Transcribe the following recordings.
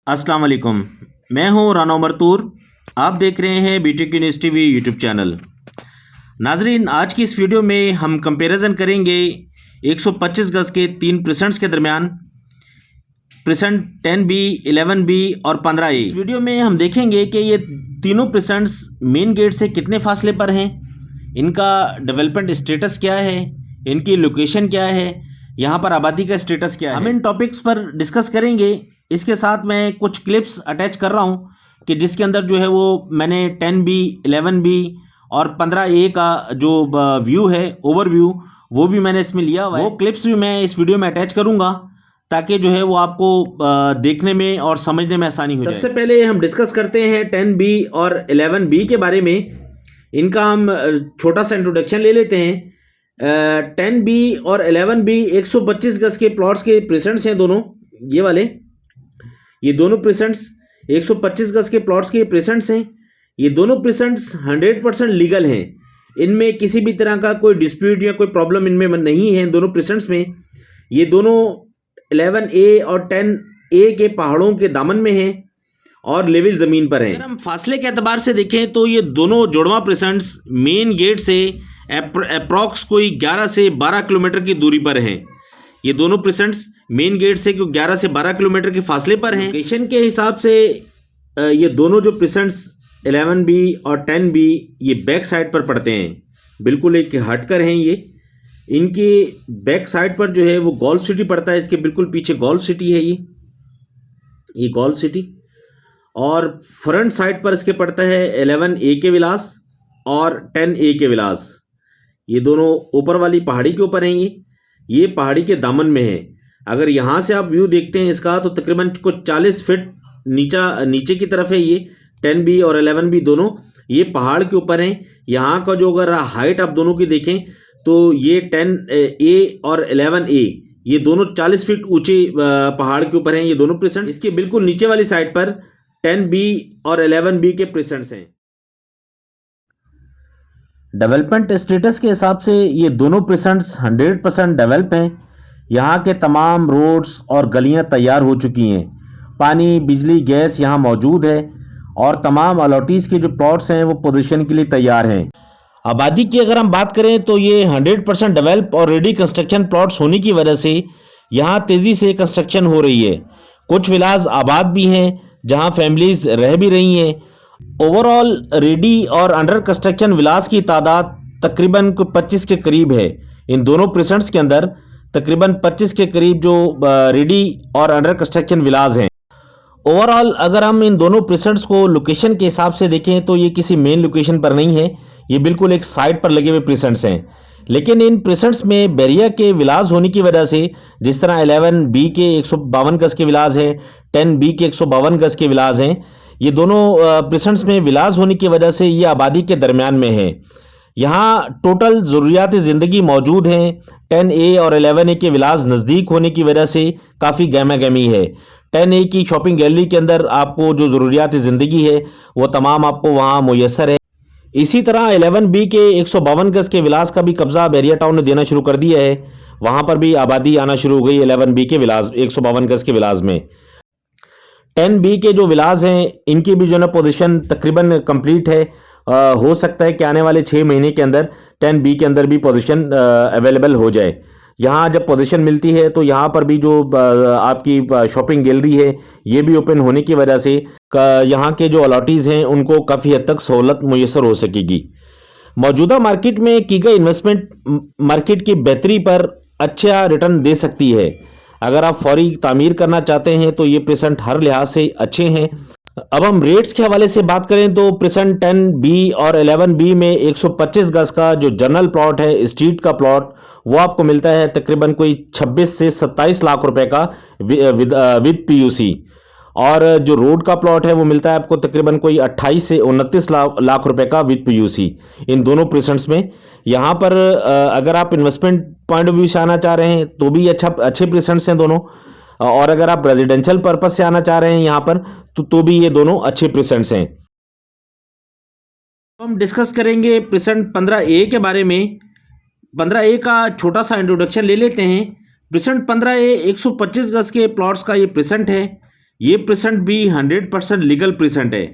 अस्सलाम वालेकुम। मैं हूं राना मरतूर। आप देख रहे हैं BTech university TV YouTube channel. नाजरीन, आज की इस वीडियो में हम कंपैरिजन करेंगे 125 गज के तीन प्रेसेंट्स के दरमियान, प्रेसेंट 10B, 11B और 15A। इस वीडियो में हम देखेंगे कि ये तीनों प्रेसेंट्स मेन गेट से कितने फासले पर हैं, इनका डेवलपमेंट स्टेटस क्या है, इनकी लोकेशन क्या है, यहाँ पर आबादी का स्टेटस क्या है। हम इन टॉपिक्स पर डिस्कस करेंगे। इसके साथ मैं कुछ क्लिप्स अटैच कर रहा हूँ कि जिसके अंदर जो है वो मैंने 10B, 11B और 15A का जो व्यू है, ओवरव्यू, वो भी मैंने इसमें लिया हुआ है। वो क्लिप्स भी मैं इस वीडियो में अटैच करूँगा ताकि जो है वो आपको देखने में और समझने में आसानी हो जाए। सबसे पहले हम डिस्कस करते हैं 10B और 11B के बारे में। इनका हम छोटा सा इंट्रोडक्शन ले लेते हैं। 10B और 11B 125 गज के प्लॉट्स के प्रेसेंट्स हैं दोनों। ये वाले, ये दोनों प्रेसेंट्स 125 गज के प्लॉट्स के प्रेसेंट्स हैं। ये दोनों प्रेसेंट्स 100% लीगल हैं। इनमें किसी भी तरह का कोई डिस्प्यूट या कोई प्रॉब्लम इनमें नहीं है। दोनों प्रेसेंट्स में ये दोनों 11A और 10A के पहाड़ों के दामन में हैं और लेवल ज़मीन पर हैं। अगर हम फासले के एतबार से देखें तो ये दोनों जुड़वा प्रेसेंट्स मेन गेट से अप्रॉक्स कोई 11 से 12 किलोमीटर की दूरी पर हैं। ये दोनों प्रेसेंट्स मेन गेट से 11 से 12 किलोमीटर के फासले पर हैं। लोकेशन के हिसाब से ये दोनों जो प्रेसेंट्स 11B और 10B ये बैक साइड पर पड़ते हैं, बिल्कुल एक हटकर हैं। ये इनके बैक साइड पर जो है वो गोल्फ सिटी पड़ता है। इसके बिल्कुल पीछे गोल्फ सिटी है। ये गोल्फ सिटी। और फ्रंट साइड पर इसके पड़ता है 11A के विलास और 10A के विलास। ये दोनों ऊपर वाली पहाड़ी के ऊपर हैं। ये पहाड़ी के दामन में है। अगर यहाँ से आप व्यू देखते हैं इसका तो तकरीबन कुछ 40 फीट नीचे की तरफ है। ये 10B और 11B दोनों ये पहाड़ के ऊपर हैं। यहाँ का जो अगर हाइट आप दोनों की देखें तो ये 10A और 11A ये दोनों 40 फीट ऊंचे पहाड़ के ऊपर हैं। ये दोनों प्रेसेंट्स। इसके बिल्कुल नीचे वाली साइड पर 10B और 11B के प्रेसेंट्स हैं। डेवलपमेंट स्टेटस के हिसाब से ये दोनों प्रेसेंट्स 100% डेवलप हैं। यहाँ के तमाम रोड्स और गलियाँ तैयार हो चुकी हैं। पानी, बिजली, गैस यहाँ मौजूद है और तमाम अलॉटीज़ के जो प्लॉट्स हैं वो पोजीशन के लिए तैयार हैं। आबादी की अगर हम बात करें तो ये 100% डेवलप और रेडी कंस्ट्रक्शन प्लॉट्स होने की वजह से यहाँ तेज़ी से कंस्ट्रक्शन हो रही है। कुछ विलास आबाद भी हैं जहाँ फैमिलीज रह भी रही हैं। ओवरऑल रेडी और अंडर कंस्ट्रक्शन विलास की तादाद तकरीबन 25 के करीब है। इन दोनों प्रेसेंट्स के अंदर तकरीबन 25 के करीब जो रेडी और अंडर कंस्ट्रक्शन विलास हैं। ओवरऑल अगर हम इन दोनों प्रेसेंट्स को लोकेशन के हिसाब से देखें तो ये किसी मेन लोकेशन पर नहीं है। ये बिल्कुल एक साइड पर लगे हुए प्रेसेंट्स हैं। लेकिन इन प्रेसेंट्स में बैरिया के विलास होने की वजह से, जिस तरह 11B के 152 गज के विलास हैं, 10B के 152 गज के विलास हैं, ये दोनों प्रेसेंट्स में विलास होने की वजह से ये आबादी के दरमियान में है। यहाँ टोटल ज़रूरियात ज़िंदगी मौजूद हैं। 10A और 11A के विलास नज़दीक होने की वजह से काफ़ी गहमा गहमी है। 10A की शॉपिंग गैलरी के अंदर आपको जो ज़रूरियात ज़िंदगी है वो तमाम आपको वहाँ मुयस्सर है। इसी तरह 11B के 152 गज के विलास का भी कब्ज़ा बैरिया टाउन ने देना शुरू कर दिया है। वहाँ पर भी आबादी आना शुरू हो गई 11B के विलास 152 गज के विलास में। 10B के जो विलास हैं इनकी भी जो है पोजीशन तकरीबन कंप्लीट है। हो सकता है कि आने वाले 6 महीने के अंदर 10B के अंदर भी पोजीशन अवेलेबल हो जाए। यहाँ जब पोजीशन मिलती है तो यहाँ पर भी जो आपकी शॉपिंग गैलरी है ये भी ओपन होने की वजह से यहाँ के जो अलॉटीज़ हैं उनको काफ़ी हद तक सहूलत मुयस्सर हो सकेगी। मौजूदा मार्केट में की गई इन्वेस्टमेंट मार्केट की बेहतरी पर अच्छा रिटर्न दे सकती है। अगर आप फौरी तामीर करना चाहते हैं तो ये प्रेसेंट हर लिहाज से अच्छे हैं। अब हम रेट्स के हवाले से बात करें तो प्रेसेंट 10B और 11B में 125 गज का जो जनरल प्लॉट है, स्ट्रीट का प्लॉट, वो आपको मिलता है तकरीबन कोई 26 से 27 लाख रुपए का विद PUC। और जो रोड का प्लॉट है वो मिलता है आपको तकरीबन कोई 28 से 29 लाख रुपए का विद PUC। इन दोनों प्रेसेंट्स में यहाँ पर अगर आप इन्वेस्टमेंट पॉइंट ऑफ व्यू से आना चाह रहे हैं तो भी अच्छे प्रेसेंट्स हैं दोनों। और अगर आप रेजिडेंशियल पर्पस से आना चाह रहे हैं यहाँ पर तो भी ये दोनों अच्छे प्रेसेंट्स हैं। हम डिस्कस करेंगे प्रेसेंट 15A के बारे में। 15A का छोटा सा इंट्रोडक्शन ले लेते हैं। प्रेसेंट 15A 125 गज के प्लॉट्स का ये प्रेसेंट है। ये प्रेसेंट भी 100% लीगल प्रेसेंट है।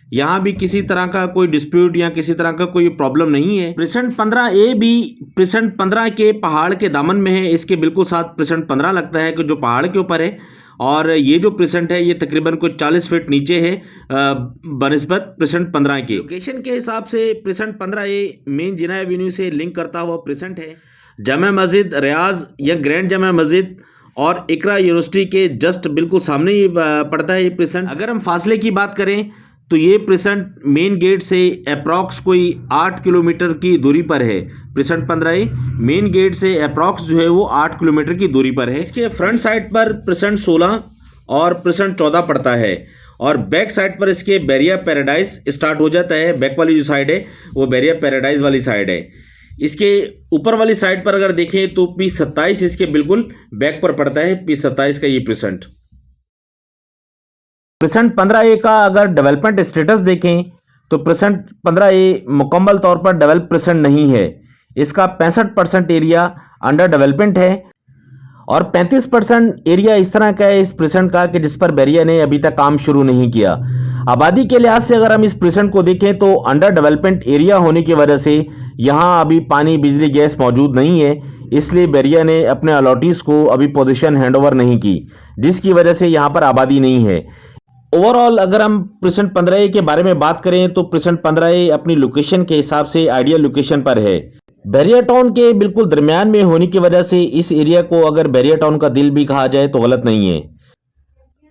यहाँ भी किसी तरह का कोई डिस्प्यूट या किसी तरह का कोई प्रॉब्लम नहीं है। प्रेसेंट 15A भी प्रेसेंट 15 के पहाड़ के दामन में है। इसके बिल्कुल साथ प्रेसेंट 15 लगता है कि जो पहाड़ के ऊपर है, और ये जो प्रेसेंट है ये तकरीबन कुछ 40 फीट नीचे है बनिस्बत प्रेसेंट 15 के। लोकेशन के हिसाब से प्रेसेंट 15A मेन जिना एवेन्यू से लिंक करता हुआ प्रेसेंट है। जामा मस्जिद रियाज या ग्रैंड जामा मस्जिद और इकरा यूनिवर्सिटी के जस्ट बिल्कुल सामने ही पड़ता है ये प्रेसेंट। अगर हम फासले की बात करें तो ये प्रेसेंट मेन गेट से अप्रॉक्स कोई 8 किलोमीटर की दूरी पर है। प्रेसेंट 15A मेन गेट से अप्रॉक्स जो है वो 8 किलोमीटर की दूरी पर है। इसके फ्रंट साइड पर प्रेसेंट 16 और प्रेसेंट 14 पड़ता है, और बैक साइड पर इसके बैरिया पैराडाइज स्टार्ट हो जाता है। बैक वाली जो साइड है वो बैरिया पैराडाइज वाली साइड है। इसके ऊपर वाली साइड पर अगर देखें तो P27 इसके बिल्कुल बैक पर पड़ता है। P27 का ये प्रेसेंट 15A का अगर डेवलपमेंट स्टेटस देखें तो प्रेसेंट 15A मुकम्मल तौर पर डेवलप प्रेसेंट नहीं है। इसका 65% एरिया अंडर डेवलपमेंट है और 35% एरिया इस तरह का है इस प्रेसेंट का कि जिस पर बैरिया ने अभी तक काम शुरू नहीं किया। आबादी के लिहाज से अगर हम इस प्रेसेंट को देखें तो अंडर डेवलपमेंट एरिया होने की वजह से यहाँ अभी पानी बिजली गैस मौजूद नहीं है, इसलिए बैरिया ने अपने अलॉटीज को अभी पोजीशन हैंडओवर नहीं की, जिसकी वजह से यहाँ पर आबादी नहीं है। ओवरऑल अगर हम प्रेसेंट 15A के बारे में बात करें तो प्रेसेंट 15A अपनी लोकेशन के हिसाब से आइडियल लोकेशन पर है। बैरिया टाउन के बिल्कुल दरमियान में होने की वजह से इस एरिया को अगर बैरिया टाउन का दिल भी कहा जाए तो गलत नहीं है।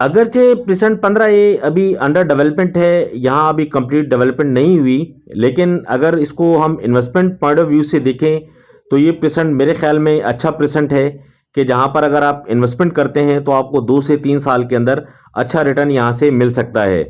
अगरचे प्रेसेंट 15A अभी अंडर डेवलपमेंट है, यहाँ अभी कंप्लीट डेवलपमेंट नहीं हुई, लेकिन अगर इसको हम इन्वेस्टमेंट पॉइंट ऑफ व्यू से देखें तो ये प्रेसेंट मेरे ख्याल में अच्छा प्रेसेंट है कि जहाँ पर अगर आप इन्वेस्टमेंट करते हैं तो आपको 2 से 3 साल के अंदर अच्छा रिटर्न यहाँ से मिल सकता है।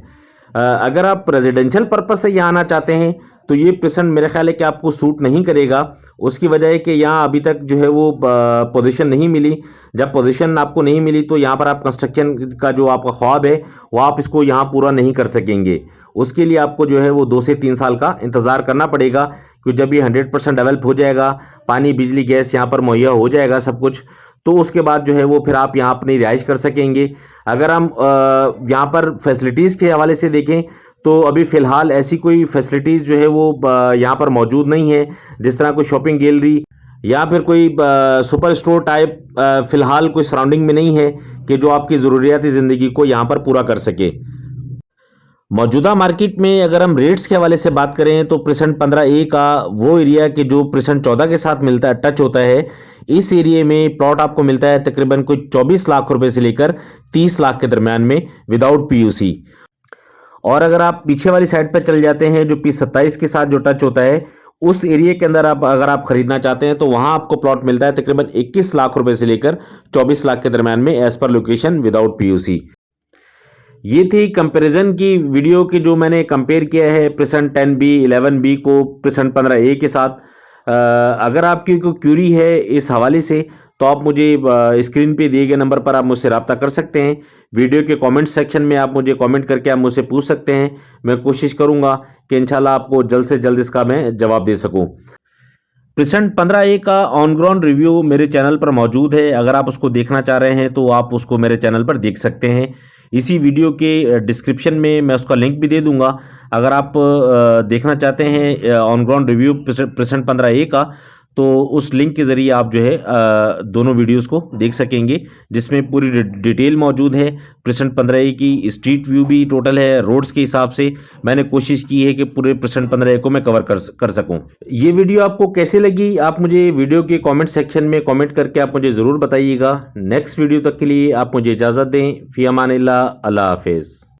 अगर आप रेजिडेंशियल पर्पस से यहाँ आना चाहते हैं तो ये प्रेसेंट मेरे ख्याल है कि आपको सूट नहीं करेगा। उसकी वजह है कि यहाँ अभी तक जो है वो पोजीशन नहीं मिली। जब पोजीशन आपको नहीं मिली तो यहाँ पर आप कंस्ट्रक्शन का जो आपका ख्वाब है वो आप इसको यहाँ पूरा नहीं कर सकेंगे। उसके लिए आपको जो है वो 2 से 3 साल का इंतज़ार करना पड़ेगा, क्योंकि जब ये 100% डेवलप हो जाएगा, पानी बिजली गैस यहाँ पर मुहैया हो जाएगा सब कुछ, तो उसके बाद जो है वो फिर आप यहाँ अपनी रिहाइश कर सकेंगे। अगर हम यहाँ पर फैसिलिटीज़ के हवाले से देखें तो अभी फ़िलहाल ऐसी कोई फैसिलिटीज़ जो है वो यहाँ पर मौजूद नहीं है, जिस तरह कोई शॉपिंग गैलरी या फिर कोई सुपर स्टोर टाइप फ़िलहाल कोई सराउंडिंग में नहीं है कि जो आपकी ज़रूरियाती ज़िंदगी को यहाँ पर पूरा कर सके। मौजूदा मार्केट में अगर हम रेट्स के हवाले से बात करें तो प्रेसेंट 15A का वो एरिया कि जो प्रेसेंट 14 के साथ मिलता है, टच होता है, इस एरिया में प्लॉट आपको मिलता है तकरीबन कुछ 24 लाख रुपए से लेकर 30 लाख के दरमियान में विदाउट PUC। और अगर आप पीछे वाली साइड पर चल जाते हैं जो P27 के साथ जो टच होता है, उस एरिया के अंदर अगर आप खरीदना चाहते हैं तो वहां आपको प्लॉट मिलता है तकरीबन 21 लाख रुपए से लेकर 24 लाख के दरमियान में as per location without PUC। ये थी कंपैरिजन की वीडियो की जो मैंने कंपेयर किया है प्रेसेंट 10B 11B को प्रेसेंट 15A के साथ। अगर आपकी कोई क्यूरी है इस हवाले से तो आप मुझे स्क्रीन पे दिए गए नंबर पर आप मुझसे रब्ता कर सकते हैं। वीडियो के कमेंट सेक्शन में आप मुझे कमेंट करके आप मुझसे पूछ सकते हैं। मैं कोशिश करूंगा कि इंशाल्लाह आपको जल्द से जल्द इसका मैं जवाब दे सकूं। प्रेसेंट 15A का ऑन ग्राउंड रिव्यू मेरे चैनल पर मौजूद है। अगर आप उसको देखना चाह रहे हैं तो आप उसको मेरे चैनल पर देख सकते हैं। इसी वीडियो के डिस्क्रिप्शन में मैं उसका लिंक भी दे दूंगा। अगर आप देखना चाहते हैं on ground review present 15A का, तो उस लिंक के ज़रिए आप जो है दोनों वीडियोस को देख सकेंगे, जिसमें पूरी डिटेल मौजूद है। प्रेसेंट 15A की स्ट्रीट व्यू भी टोटल है, रोड्स के हिसाब से मैंने कोशिश की है कि पूरे प्रेसेंट 15A को मैं कवर कर सकूं। ये वीडियो आपको कैसे लगी आप मुझे वीडियो के कमेंट सेक्शन में कमेंट करके आप मुझे ज़रूर बताइएगा। नेक्स्ट वीडियो तक के लिए आप मुझे इजाज़त दें। फ़ी अमानिल्लाह, अल्लाह हाफिज़।